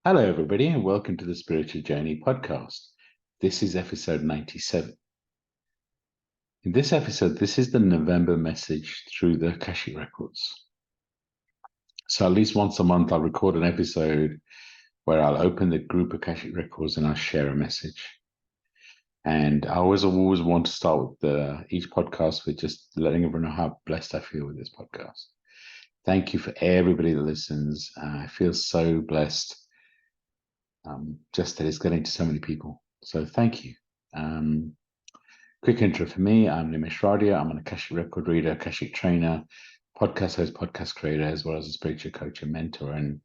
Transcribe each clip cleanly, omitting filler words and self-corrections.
Hello, everybody, and welcome to the Spiritual Journey podcast. This is episode 97. In this episode, this is the November message through the Akashic Records. So, at least once a month, I'll record an episode where I'll open the group Akashic Records and I'll share a message. And I always want to start with each podcast with just letting everyone know how blessed I feel with this podcast. Thank you for everybody that listens. I feel so blessed. Just that it's getting to so many people. So thank you. Quick intro for me. I'm Nimesh Radia. I'm an Akashic record reader, Akashic trainer, podcast host, podcast creator, as well as a spiritual coach and mentor. And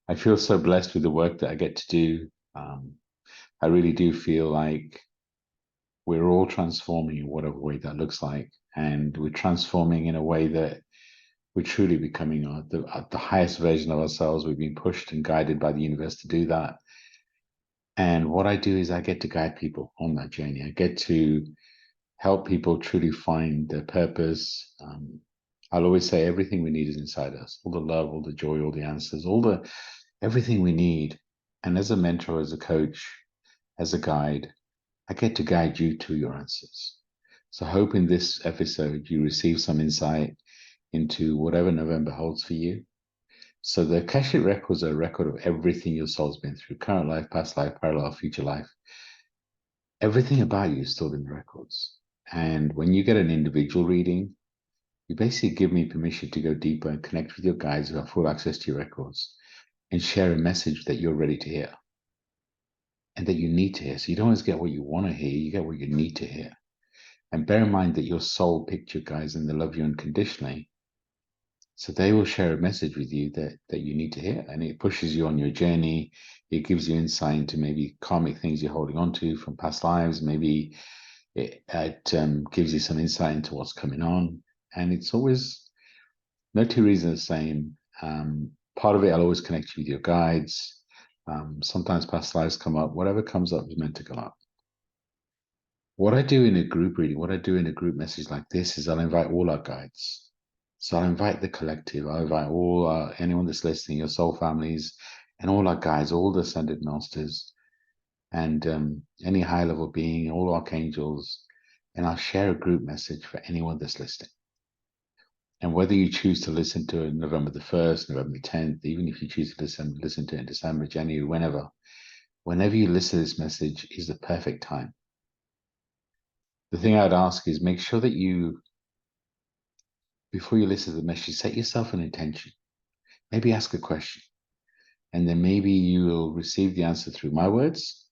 I feel so blessed with the work that I get to do. I really do feel like we're all transforming in whatever way that looks like. And we're transforming in a way that we're truly becoming the highest version of ourselves. We've been pushed and guided by the universe to do that. And what I do is I get to guide people on that journey. I get to help people truly find their purpose. I'll always say everything we need is inside us. All the love, all the joy, all the answers, everything we need. And as a mentor, as a coach, as a guide, I get to guide you to your answers. So I hope in this episode you receive some insight into whatever November holds for you. So the Akashic Records are a record of everything your soul's been through: current life, past life, parallel, future life. Everything about you is stored in the records. And when you get an individual reading, you basically give me permission to go deeper and connect with your guides who have full access to your records and share a message that you're ready to hear and that you need to hear. So you don't always get what you want to hear, you get what you need to hear. And bear in mind that your soul picked your guides and they love you unconditionally. So they will share a message with you that you need to hear, and it pushes you on your journey. It gives you insight into maybe karmic things you're holding on to from past lives. Maybe it gives you some insight into what's coming on. And it's always no two reasons the same. Part of it, I'll always connect you with your guides. Sometimes past lives come up. Whatever comes up is meant to come up. What I do in a group reading, what I do in a group message like this is I'll invite all our guides. So I'll invite the collective. I'll invite anyone that's listening, your soul families, and all our guides, all the ascended masters, and any high level being, all archangels, and I'll share a group message for anyone that's listening. And whether you choose to listen to it November the 1st, November the 10th, even if you choose to listen to it in December, January, whenever you listen to this message is the perfect time. The thing I'd ask is make sure that before you listen to the message, set yourself an intention. Maybe ask a question. And then maybe you'll receive the answer through my words,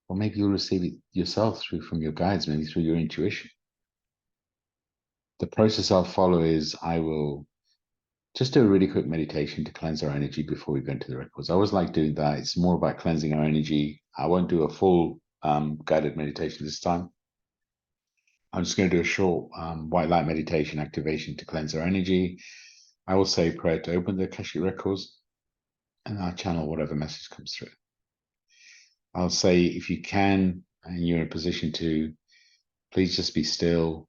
or maybe you'll receive it yourself from your guides, maybe through your intuition. The process I'll follow is I will just do a really quick meditation to cleanse our energy before we go into the records. I always like doing that. It's more about cleansing our energy. I won't do a full guided meditation this time. I'm just going to do a short white light meditation activation to cleanse our energy. I will say a prayer to open the Akashic Records, and I'll channel whatever message comes through. I'll say, if you can, and you're in a position to, please just be still.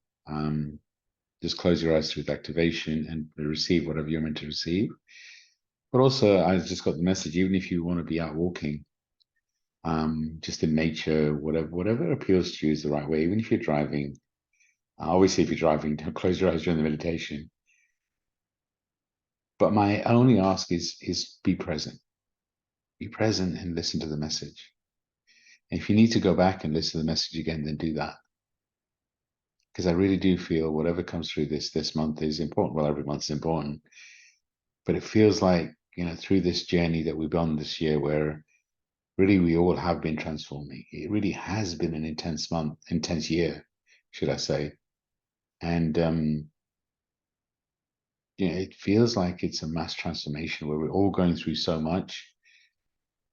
Just close your eyes through the activation and receive whatever you're meant to receive. But also, I just got the message, even if you want to be out walking, just in nature, whatever appeals to you is the right way. Even if you're driving, obviously, if you're driving, don't close your eyes during the meditation. But my only ask is be present. Be present and listen to the message. And if you need to go back and listen to the message again, then do that. Because I really do feel whatever comes through this month is important. Well, every month is important. But it feels like, through this journey that we've done this year, where really we all have been transforming. It really has been an intense year, should I say. And, it feels like it's a mass transformation where we're all going through so much.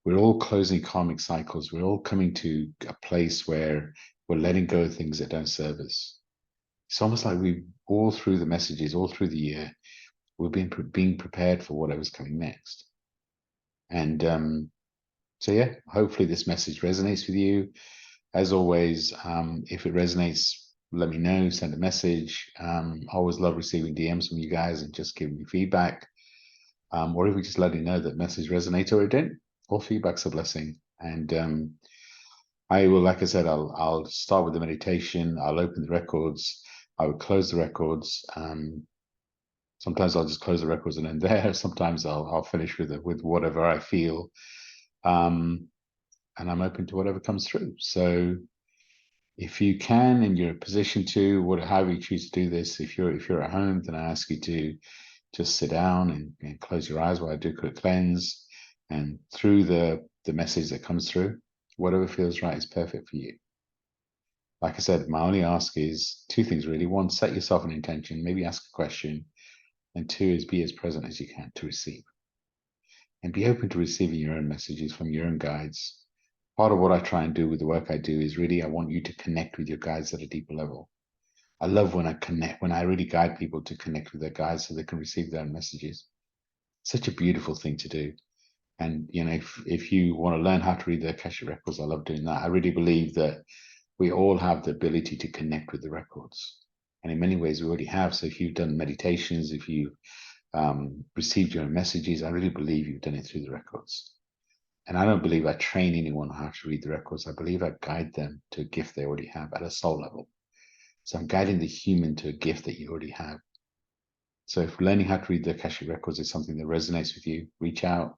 We're all closing karmic cycles. We're all coming to a place where we're letting go of things that don't serve us. It's almost like we've all through the messages, all through the year, we've been being prepared for whatever's coming next. And so, yeah, hopefully this message resonates with you. As always, if it resonates, let me know, send a message. I always love receiving DMs from you guys and just giving me feedback, or even just letting me know that message resonated or it didn't. All feedback's a blessing. And I will, like I said, I'll start with the meditation. I'll open the records. I would close the records. Sometimes I'll just close the records and end there. Sometimes I'll finish with whatever I feel, and I'm open to whatever comes through. So if you can, and you're in a position to, however you choose to do this, if you're at home, then I ask you to just sit down and close your eyes while I do a quick cleanse, and through the message that comes through, whatever feels right is perfect for you. Like I said, my only ask is two things really. One, set yourself an intention, maybe ask a question, and two is be as present as you can to receive. And be open to receiving your own messages from your own guides. Part of what I try and do with the work I do is really I want you to connect with your guides at a deeper level. I love when I really guide people to connect with their guides so they can receive their own messages. Such a beautiful thing to do. And if you want to learn how to read the Akashic Records, I love doing that. I really believe that we all have the ability to connect with the records. And in many ways we already have. So if you've done meditations, if you've received your own messages, I really believe you've done it through the records. And I don't believe I train anyone how to read the records. I believe I guide them to a gift they already have at a soul level. So I'm guiding the human to a gift that you already have. So if learning how to read the Akashic Records is something that resonates with you, reach out.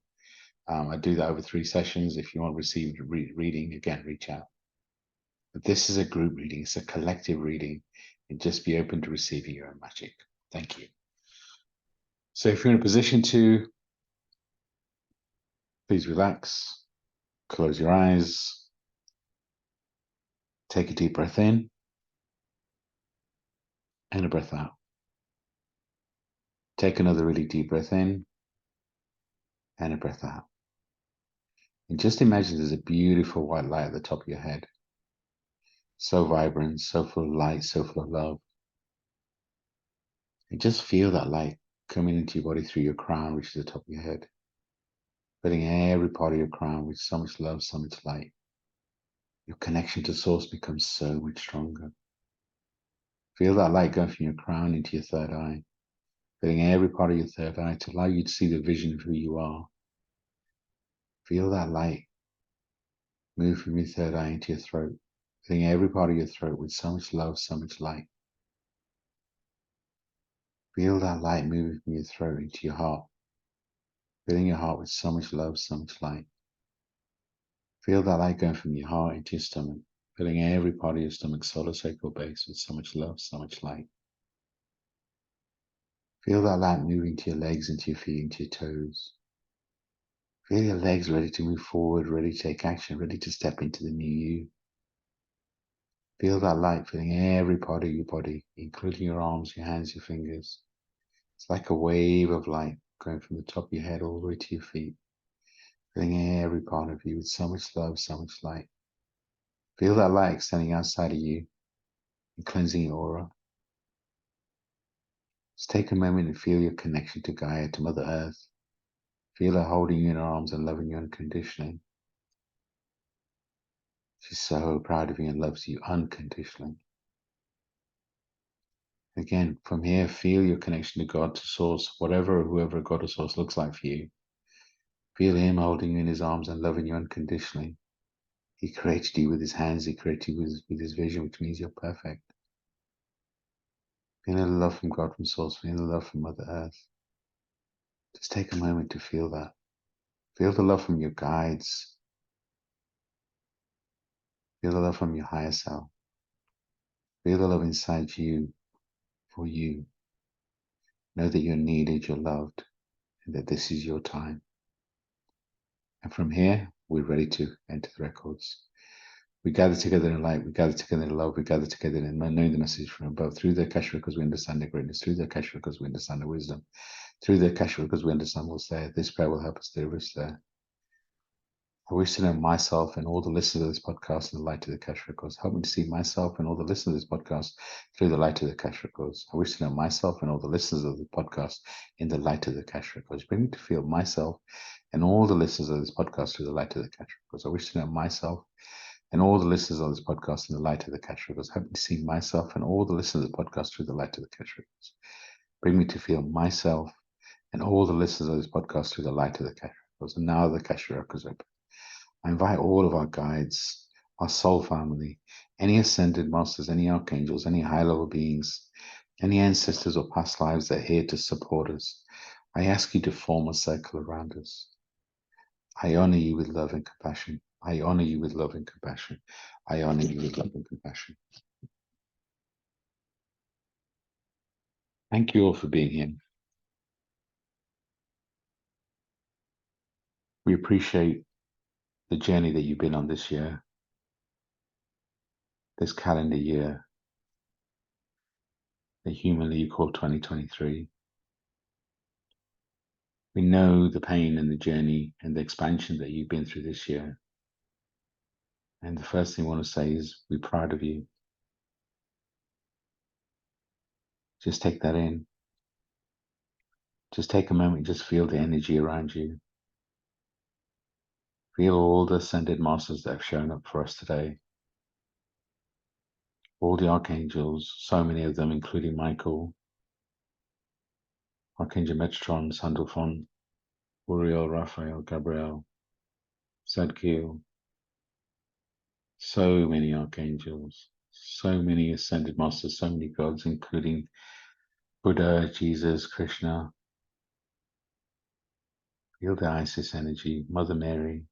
I do that over 3 sessions. If you want to receive reading, again, reach out. But this is a group reading. It's a collective reading. And just be open to receiving your own magic. Thank you. So if you're in a position to, please relax, close your eyes, take a deep breath in and a breath out. Take another really deep breath in and a breath out. And just imagine there's a beautiful white light at the top of your head. So vibrant, so full of light, so full of love. And just feel that light coming into your body through your crown, which is the top of your head. Filling every part of your crown with so much love, so much light. Your connection to source becomes so much stronger. Feel that light going from your crown into your third eye. Filling every part of your third eye to allow you to see the vision of who you are. Feel that light move from your third eye into your throat, filling every part of your throat with so much love, so much light. Feel that light moving from your throat into your heart, filling your heart with so much love, so much light. Feel that light going from your heart into your stomach, filling every part of your stomach, solar sacral base, with so much love, so much light. Feel that light moving to your legs, into your feet, into your toes. Feel your legs ready to move forward, ready to take action, ready to step into the new you. Feel that light filling every part of your body, including your arms, your hands, your fingers. It's like a wave of light going from the top of your head all the way to your feet, filling every part of you with so much love, so much light. Feel that light extending outside of you and cleansing your aura. Just take a moment and feel your connection to Gaia, to Mother Earth. Feel her holding you in her arms and loving you unconditionally. She's so proud of you and loves you unconditionally. Again, from here, feel your connection to God, to Source, whatever or whoever God or Source looks like for you. Feel Him holding you in His arms and loving you unconditionally. He created you with His hands. He created you with His vision, which means you're perfect. Feel the love from God, from Source. Feel the love from Mother Earth. Just take a moment to feel that. Feel the love from your guides. Feel the love from your higher self. Feel the love inside you for you. Know that you're needed, you're loved, and that this is your time. And from here, we're ready to enter the records. We gather together in light, we gather together in love, we gather together in knowing the message from above. Through the Akashic Records, we understand the greatness. Through the Akashic Records, we understand the wisdom. Through the Akashic Records, we understand what's there. This prayer will help us deliver us there. I wish to know myself and all the listeners of this podcast in the light of the Akashic Records. Help me to see myself and all the listeners of this podcast through the light of the Akashic Records. I wish to know myself and all the listeners of the podcast in the light of the Akashic Records. Bring me to feel myself and all the listeners of this podcast through the light of the Akashic Records. I wish to know myself and all the listeners of this podcast in the light of the Akashic Records. Help me to see myself and all the listeners of the podcast through the light of the Akashic Records. Bring me to feel myself and all the listeners of this podcast through the light of the Akashic Records. Records, and now the Akashic Records open. I invite all of our guides, our soul family, any ascended masters, any archangels, any high-level beings, any ancestors or past lives that are here to support us. I ask you to form a circle around us. I honor you with love and compassion. I honor you with love and compassion. I honor you with love and compassion. Thank you all for being here. We appreciate the journey that you've been on this year, this calendar year, that humanly you call 2023. We know the pain and the journey and the expansion that you've been through this year. And the first thing I want to say is we're proud of you. Just take that in. Just take a moment, just feel the energy around you. Feel all the ascended masters that have shown up for us today. All the archangels, so many of them, including Michael, Archangel Metatron, Sandalphon, Uriel, Raphael, Gabriel, Zadkiel. So many archangels, so many ascended masters, so many gods, including Buddha, Jesus, Krishna. Feel the Isis energy, Mother Mary.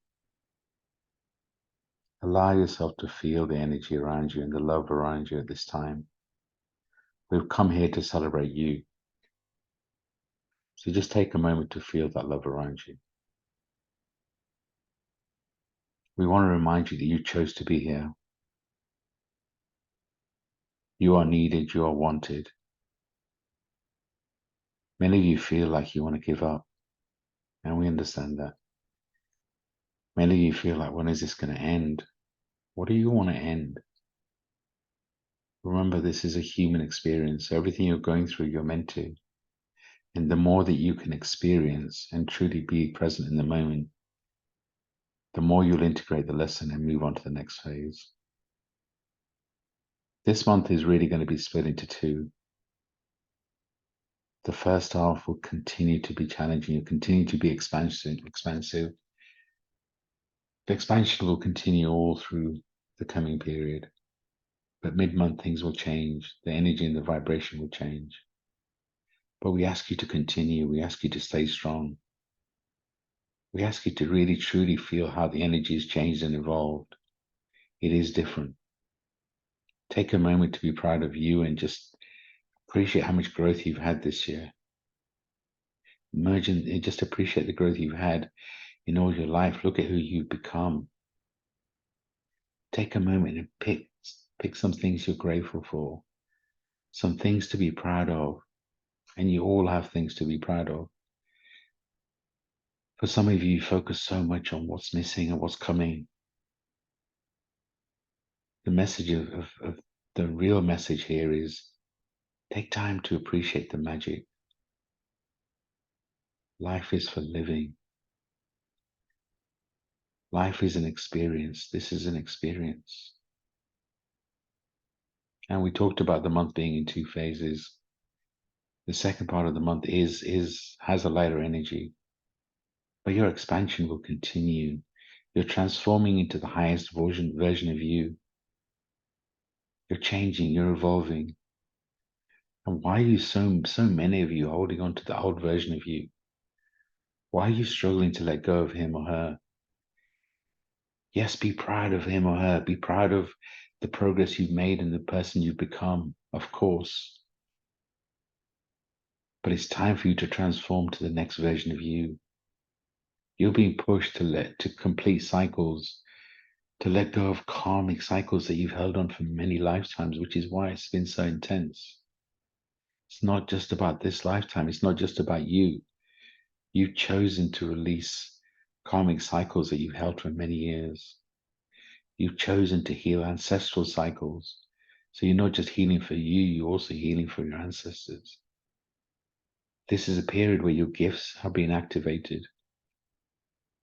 Allow yourself to feel the energy around you and the love around you at this time. We've come here to celebrate you. So just take a moment to feel that love around you. We want to remind you that you chose to be here. You are needed, you are wanted. Many of you feel like you want to give up, and we understand that. Many of you feel like, when is this going to end? What do you want to end? Remember, this is a human experience. So everything you're going through, you're meant to. And the more that you can experience and truly be present in the moment, the more you'll integrate the lesson and move on to the next phase. This month is really going to be split into two. The first half will continue to be challenging. You'll continue to be expansive. The expansion will continue all through the coming period. But mid-month things will change. The energy and the vibration will change. But we ask you to continue. We ask you to stay strong. We ask you to really, truly feel how the energy has changed and evolved. It is different. Take a moment to be proud of you and just appreciate how much growth you've had this year. Imagine and just appreciate the growth you've had in all your life. Look at who you've become. Take a moment and pick some things you're grateful for, some things to be proud of. And you all have things to be proud of. For some of you, focus so much on what's missing and what's coming. The message of the real message here is take time to appreciate the magic. Life is for living. Life is an experience. This is an experience. And we talked about the month being in two phases. The second part of the month has a lighter energy, but your expansion will continue. You're transforming into the highest version of you. You're changing, you're evolving. And why are you so many of you holding on to the old version of you? Why are you struggling to let go of him or her? Yes, be proud of him or her. Be proud of the progress you've made and the person you've become, of course. But it's time for you to transform to the next version of you. You're being pushed to complete cycles, to let go of karmic cycles that you've held on for many lifetimes, which is why it's been so intense. It's not just about this lifetime. It's not just about you. You've chosen to release karmic cycles that you've held for many years. You've chosen to heal ancestral cycles. So you're not just healing for you, you're also healing for your ancestors. This is a period where your gifts are being activated.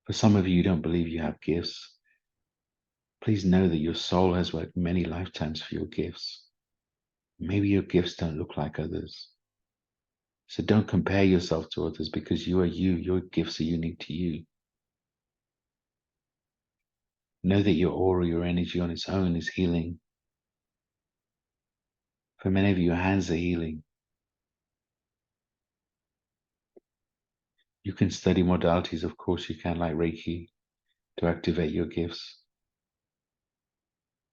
For some of you who don't believe you have gifts, please know that your soul has worked many lifetimes for your gifts. Maybe your gifts don't look like others. So don't compare yourself to others, because you are you. Your gifts are unique to you. Know that your aura, your energy on its own is healing. For many of you, your hands are healing. You can study modalities, of course you can, like Reiki, to activate your gifts.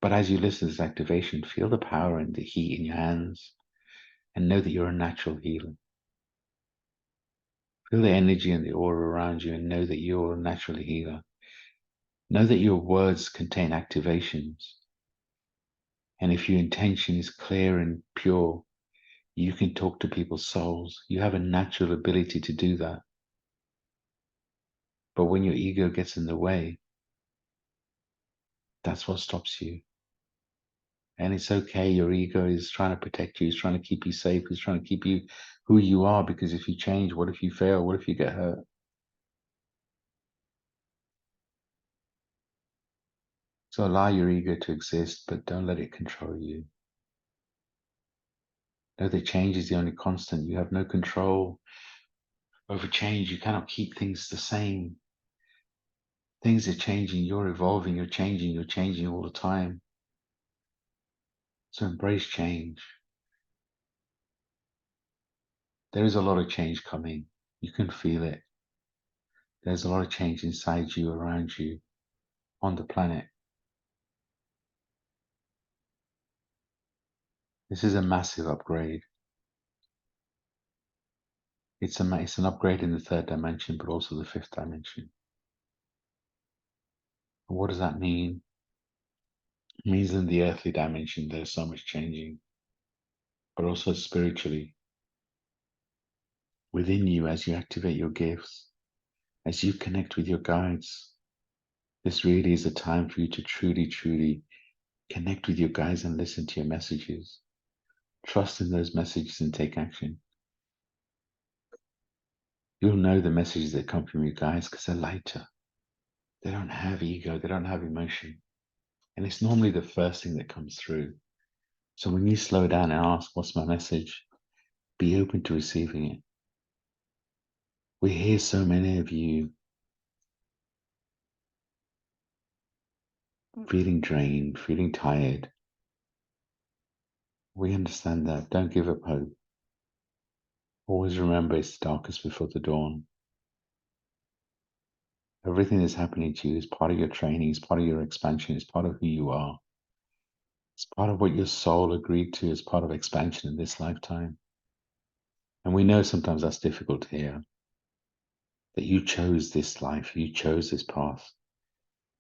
But as you listen to this activation, feel the power and the heat in your hands and know that you're a natural healer. Feel the energy and the aura around you and know that you're a natural healer. Know that your words contain activations. And if your intention is clear and pure, you can talk to people's souls. You have a natural ability to do that. But when your ego gets in the way, that's what stops you. And it's okay. Your ego is trying to protect you. It's trying to keep you safe. It's trying to keep you who you are. Because if you change, what if you fail? What if you get hurt? So allow your ego to exist, but don't let it control you. Know that change is the only constant. You have no control over change. You cannot keep things the same. Things are changing. You're evolving. You're changing all the time. So embrace change. There is a lot of change coming. You can feel it. There's a lot of change inside you, around you, on the planet. This is a massive upgrade. It's an upgrade in the third dimension, but also the fifth dimension. And what does that mean? It means in the earthly dimension, there's so much changing, but also spiritually. Within you, as you activate your gifts, as you connect with your guides, this really is a time for you to truly, truly connect with your guides and listen to your messages. Trust in those messages and take action. You'll know the messages that come from your guides because they're lighter. They don't have ego, they don't have emotion. And it's normally the first thing that comes through. So when you slow down and ask, what's my message? Be open to receiving it. We hear so many of you feeling drained, feeling tired. We understand that. Don't give up hope. Always remember it's the darkest before the dawn. Everything that's happening to you is part of your training, it's part of your expansion, it's part of who you are. It's part of what your soul agreed to as part of expansion in this lifetime. And we know sometimes that's difficult to hear. That you chose this life, you chose this path,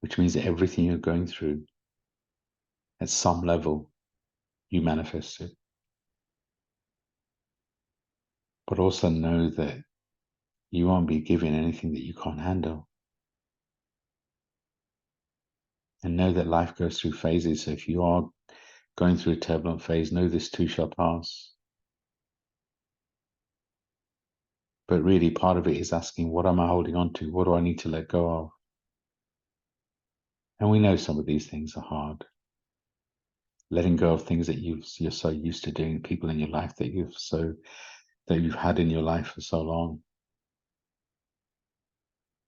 which means that everything you're going through, at some level, you manifest it. But also know that you won't be given anything that you can't handle. And know that life goes through phases. So if you are going through a turbulent phase, know this too shall pass. But really, part of it is asking, what am I holding on to? What do I need to let go of? And we know some of these things are hard. Letting go of things that you're so used to doing, people in your life that you've had in your life for so long.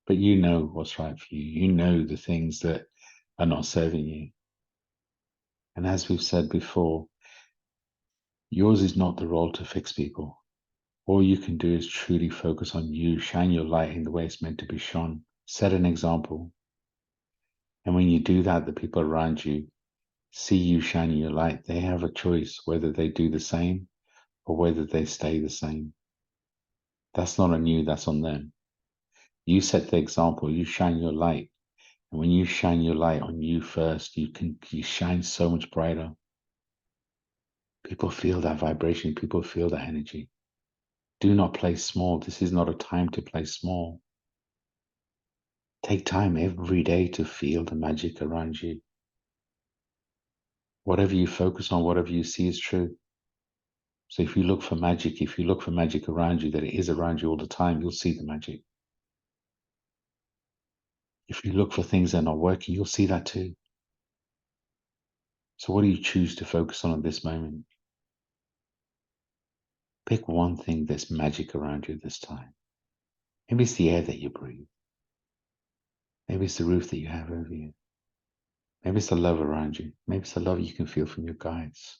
But you know what's right for you. You know the things that are not serving you. And as we've said before, yours is not the role to fix people. All you can do is truly focus on you, shine your light in the way it's meant to be shone, set an example. And when you do that, the people around you see you shining your light. They have a choice whether they do the same or whether they stay the same. That's not on you, that's on them. You set the example, you shine your light. And when you shine your light on you first, you shine so much brighter. People feel that vibration, people feel that energy. Do not play small. This is not a time to play small. Take time every day to feel the magic around you. Whatever you focus on, whatever you see is true. So if you look for magic, if you look for magic around you, that it is around you all the time, you'll see the magic. If you look for things that are not working, you'll see that too. So what do you choose to focus on at this moment? Pick one thing that's magic around you this time. Maybe it's the air that you breathe. Maybe it's the roof that you have over you. Maybe it's the love around you. Maybe it's the love you can feel from your guides.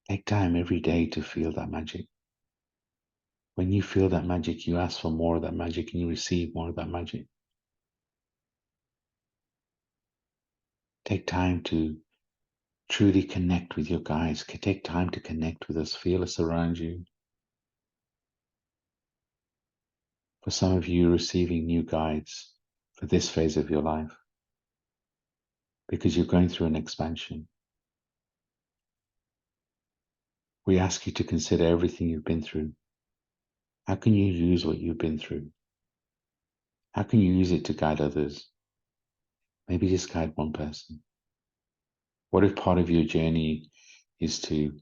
Take time every day to feel that magic. When you feel that magic, you ask for more of that magic and you receive more of that magic. Take time to truly connect with your guides. Take time to connect with us. Feel us around you. For some of you, receiving new guides for this phase of your life, because you're going through an expansion. We ask you to consider everything you've been through. How can you use what you've been through? How can you use it to guide others? Maybe just guide one person. What if part of your journey is to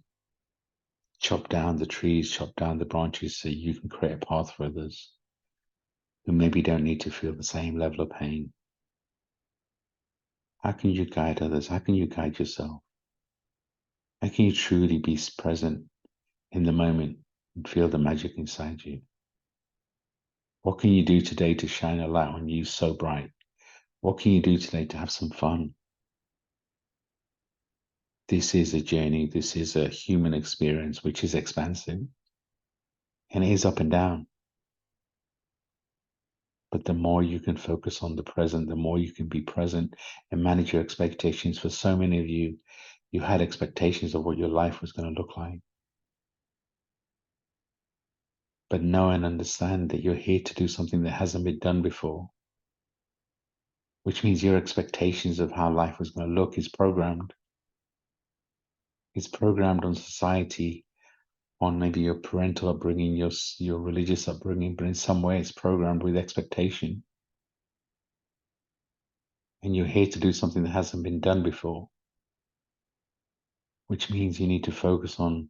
chop down the trees, chop down the branches so you can create a path for others who maybe don't need to feel the same level of pain? How can you guide others? How can you guide yourself? How can you truly be present in the moment and feel the magic inside you? What can you do today to shine a light on you so bright? What can you do today to have some fun? This is a journey. This is a human experience, which is expansive and it is up and down. But the more you can focus on the present, the more you can be present and manage your expectations. For so many of you, you had expectations of what your life was going to look like. But know and understand that you're here to do something that hasn't been done before, which means your expectations of how life was going to look is programmed. It's programmed on society, on maybe your parental upbringing, your religious upbringing, but in some way it's programmed with expectation. And you're here to do something that hasn't been done before, which means you need to focus on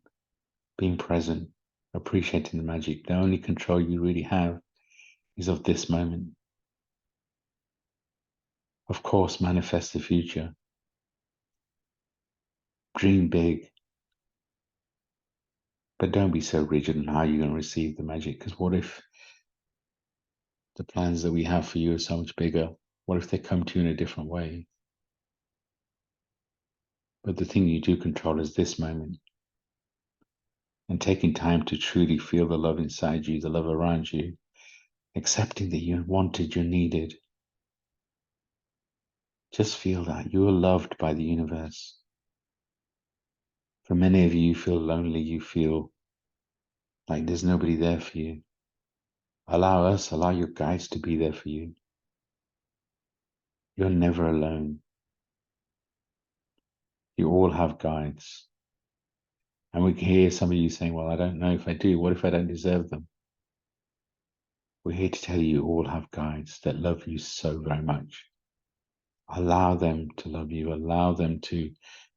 being present, appreciating the magic. The only control you really have is of this moment. Of course, manifest the future. Dream big. But don't be so rigid in how you're going to receive the magic. Because what if the plans that we have for you are so much bigger? What if they come to you in a different way? But the thing you do control is this moment. And taking time to truly feel the love inside you, the love around you, accepting that you're wanted, you're needed. Just feel that you are loved by the universe. For many of you, you feel lonely, you feel like there's nobody there for you. Allow your guides to be there for you. You're never alone. You all have guides. And we can hear some of you saying, well, I don't know if I do. What if I don't deserve them? We're here to tell you all have guides that love you so very much. Allow them to love you. Allow them to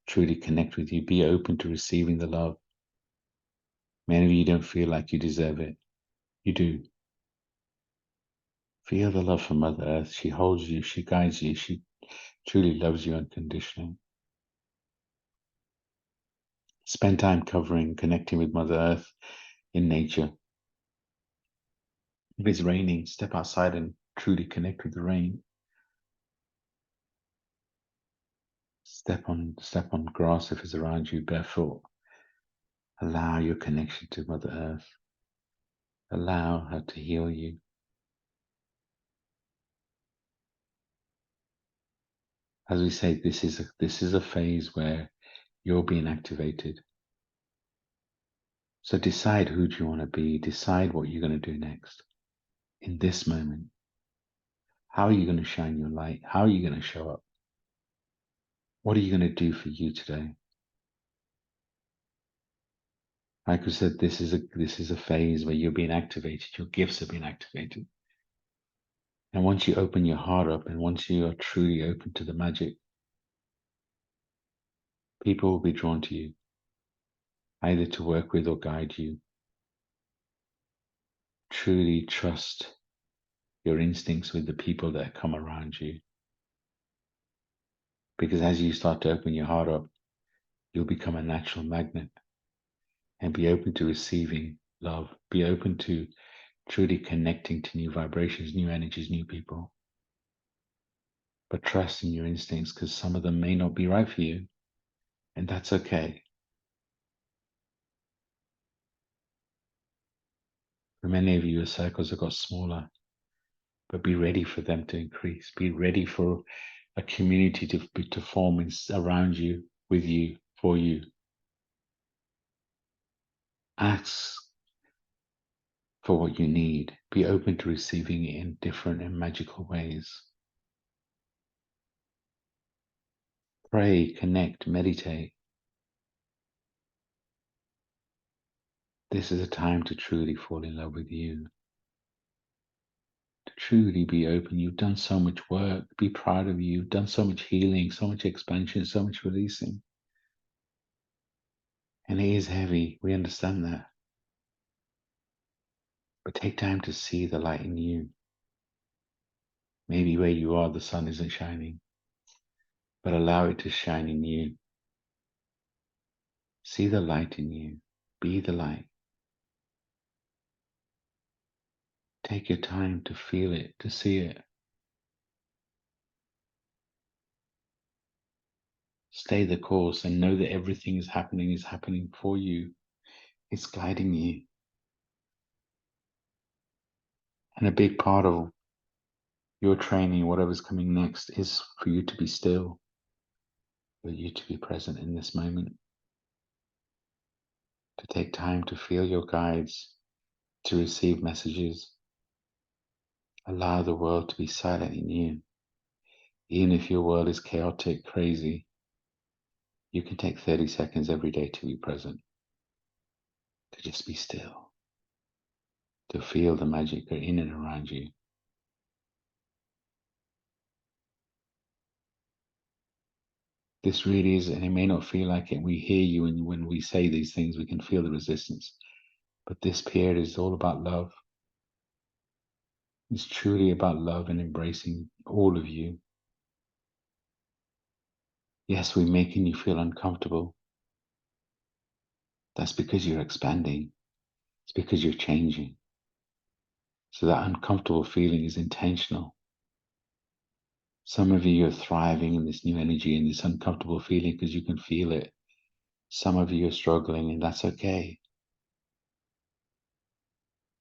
truly connect with you. Be open to receiving the love. Many of you don't feel like you deserve it. You do. Feel the love from Mother Earth. She holds you. She guides you. She truly loves you unconditionally. Spend time connecting with Mother Earth in nature. If it's raining, step outside and truly connect with the rain. Step on grass if it's around you barefoot. Allow your connection to Mother Earth. Allow her to heal you. As we say, this is a phase where you're being activated. So decide who do you want to be. Decide what you're going to do next. In this moment, how are you going to shine your light? How are you going to show up? What are you going to do for you today? Like I said, this is a phase where you're being activated. Your gifts are being activated. And once you open your heart up and once you are truly open to the magic, people will be drawn to you, either to work with or guide you. Truly trust your instincts with the people that come around you. Because as you start to open your heart up, you'll become a natural magnet and be open to receiving love. Be open to truly connecting to new vibrations, new energies, new people. but trust in your instincts because some of them may not be right for you, and that's okay. For many of you, your circles have got smaller, but be ready for them to increase. Be ready for a community to form around you, with you, for you. Ask for what you need. Be open to receiving it in different and magical ways. Pray, connect, meditate. This is a time to truly fall in love with you, to truly be open. You've done so much work. Be proud of you. You've done so much healing, so much expansion, so much releasing. And it is heavy. We understand that. But take time to see the light in you. Maybe where you are, the sun isn't shining, but allow it to shine in you. See the light in you. Be the light. Take your time to feel it, to see it. Stay the course and know that everything is happening for you. It's guiding you. And a big part of your training, whatever's coming next, is for you to be still, for you to be present in this moment, to take time to feel your guides, to receive messages. Allow the world to be silent in you. Even if your world is chaotic, crazy, you can take 30 seconds every day to be present, to just be still, to feel the magic in and around you. This really is, and it may not feel like it. We hear you, and when we say these things, we can feel the resistance. But this period is all about love. It's truly about love and embracing all of you. Yes, we're making you feel uncomfortable. That's because you're expanding. It's because you're changing. So that uncomfortable feeling is intentional. Some of you are thriving in this new energy and this uncomfortable feeling because you can feel it. Some of you are struggling, and that's okay.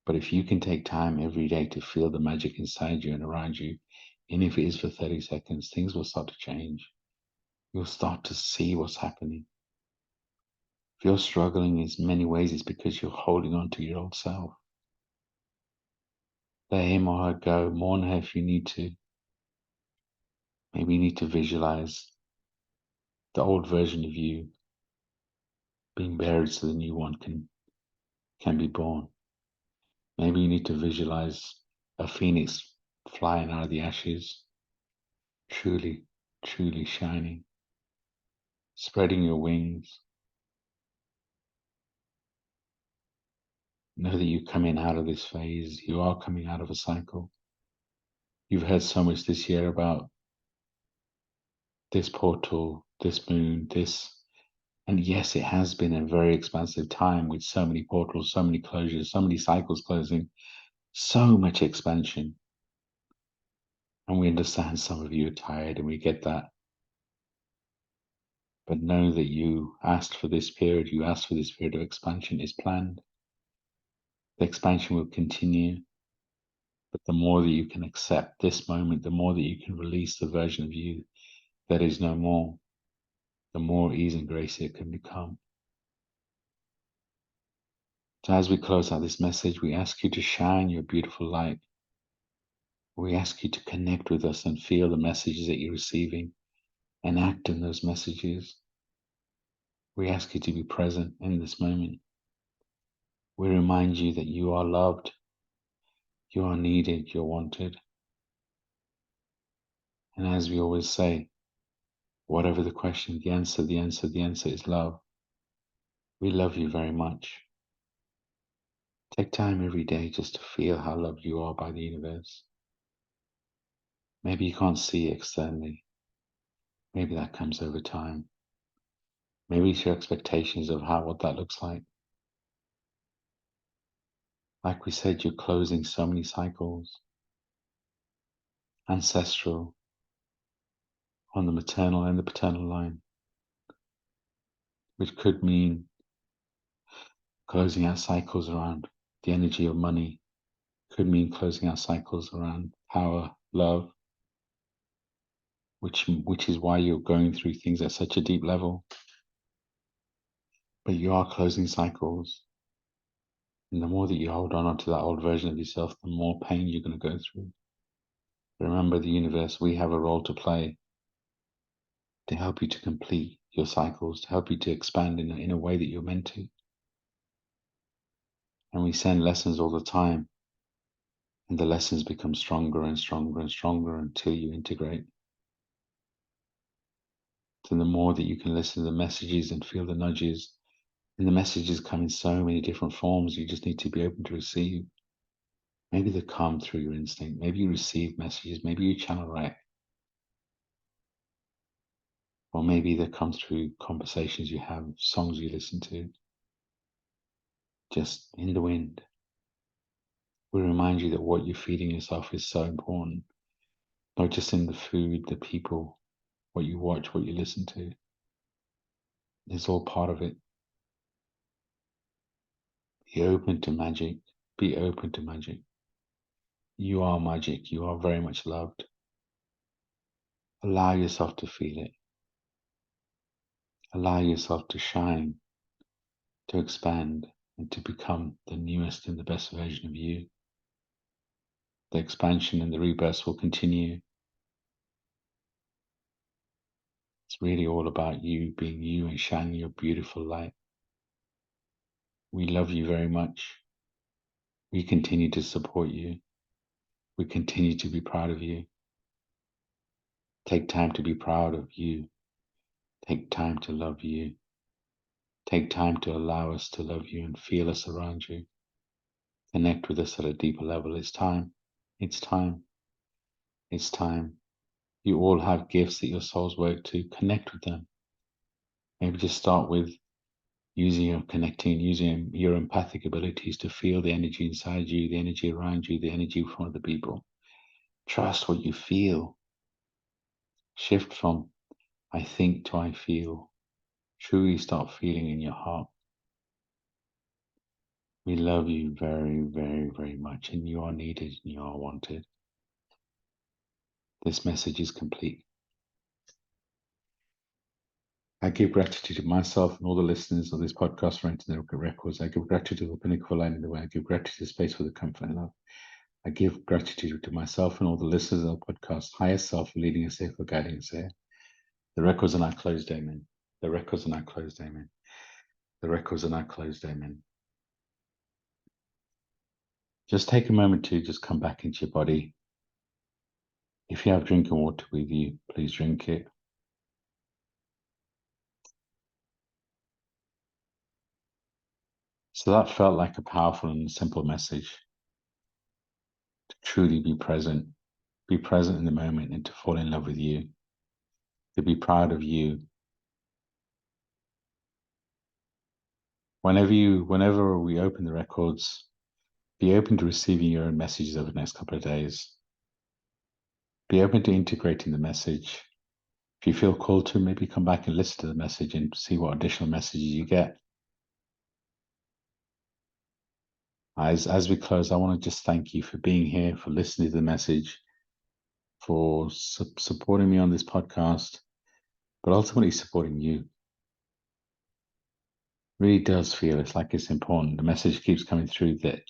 But if you can take time every day to feel the magic inside you and around you, and if it is for 30 seconds, things will start to change. You'll start to see what's happening. If you're struggling in many ways, it's because you're holding on to your old self. Let him or her go. Mourn her if you need to. Maybe you need to visualize the old version of you being buried so the new one can be born. Maybe you need to visualize a phoenix flying out of the ashes, truly, truly shining, spreading your wings. Know that you're coming out of this phase. You are coming out of a cycle. You've heard so much this year about this portal, this moon, this. And yes, it has been a very expansive time with so many portals, so many closures, so many cycles closing, so much expansion. And we understand some of you are tired, and we get that. But know that you asked for this period, you asked for this period of expansion is planned. The expansion will continue. But the more that you can accept this moment, the more that you can release the version of you that is no more, the more ease and grace it can become. So as we close out this message, we ask you to shine your beautiful light. We ask you to connect with us and feel the messages that you're receiving and act on those messages. We ask you to be present in this moment. We remind you that you are loved, you are needed, you're wanted. And as we always say, whatever the question, the answer is love. We love you very much. Take time every day just to feel how loved you are by the universe. Maybe you can't see externally. Maybe that comes over time. Maybe it's your expectations of what that looks like. Like we said, you're closing so many cycles. Ancestral, on the maternal and the paternal line, which could mean closing out cycles around the energy of money, could mean closing out cycles around power, love, which is why you're going through things at such a deep level. But you are closing cycles. And the more that you hold on to that old version of yourself, the more pain you're going to go through. Remember, the universe, we have a role to play to help you to complete your cycles, to help you to expand in a way that you're meant to. And we send lessons all the time, and the lessons become stronger and stronger and stronger until you integrate. So the more that you can listen to the messages and feel the nudges, and the messages come in so many different forms, you just need to be open to receive. Maybe they come through your instinct. Maybe you receive messages. Maybe you channel right. Or maybe they come through conversations you have, songs you listen to, just in the wind. We remind you that what you're feeding yourself is so important, not just in the food, the people, what you watch, what you listen to. It's all part of it. Be open to magic. Be open to magic. You are magic. You are very much loved. Allow yourself to feel it. Allow yourself to shine, to expand, and to become the newest and the best version of you. The expansion and the rebirth will continue. It's really all about you being you and shining your beautiful light. We love you very much. We continue to support you. We continue to be proud of you. Take time to be proud of you. Take time to love you. Take time to allow us to love you and feel us around you. Connect with us at a deeper level. It's time. It's time. It's time. You all have gifts that your souls work to. Connect with them. Maybe just start with using your empathic abilities to feel the energy inside you, the energy around you, the energy from other people. Trust what you feel. Shift from I think to I feel. Truly start feeling in your heart. We love you very, very, very much, and you are needed and you are wanted. This message is complete. I give gratitude to myself and all the listeners of this podcast for entering the records. I give gratitude to the pinnacle for lighting the way. I give gratitude to space for the comfort and love. I give gratitude to myself and all the listeners of the podcast, higher self, for leading us here, for guiding us here. The records are now closed, amen. The records are now closed, amen. The records are now closed, amen. Just take a moment to just come back into your body. If you have drinking water with you, please drink it. So that felt like a powerful and simple message to truly be present in the moment, and to fall in love with you, to be proud of you. Whenever we open the records, be open to receiving your own messages over the next couple of days. Be open to integrating the message. If you feel called to, maybe come back and listen to the message and see what additional messages you get. As we close, I want to just thank you for being here, for listening to the message, for supporting me on this podcast, but ultimately supporting you. It really does feel it's important. The message keeps coming through that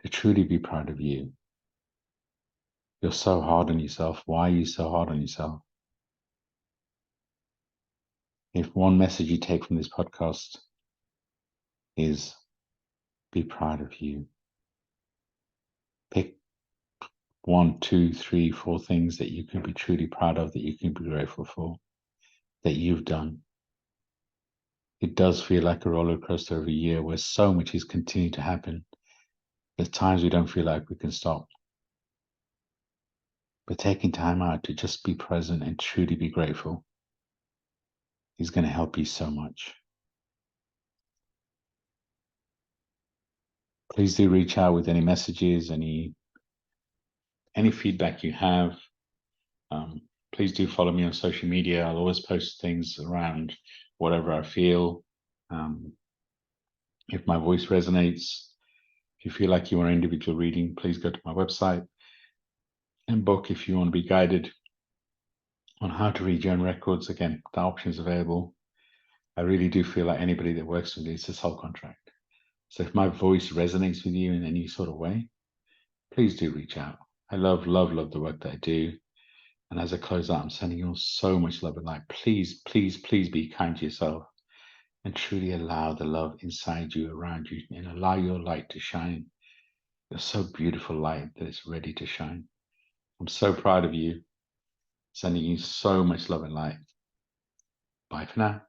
to truly be proud of you. You're so hard on yourself. Why are you so hard on yourself? If one message you take from this podcast is be proud of you, pick 1, 2, 3, 4 things that you can be truly proud of, that you can be grateful for, that you've done. It does feel like a roller coaster of a year where so much is continuing to happen. There's times we don't feel like we can stop. But taking time out to just be present and truly be grateful is going to help you so much. Please do reach out with any messages, any feedback you have. Please do follow me on social media. I'll always post things around whatever I feel. If my voice resonates, if you feel like you want an individual reading, please go to my website and book if you want to be guided on how to read your own records. Again, the option is available. I really do feel like anybody that works with me, it's a soul contract. So if my voice resonates with you in any sort of way, please do reach out. I love, love, love the work that I do. And as I close out, I'm sending you all so much love and light. Please, please, please be kind to yourself and truly allow the love inside you, around you, and allow your light to shine. You're so beautiful light that it's ready to shine. I'm so proud of you. Sending you so much love and light. Bye for now.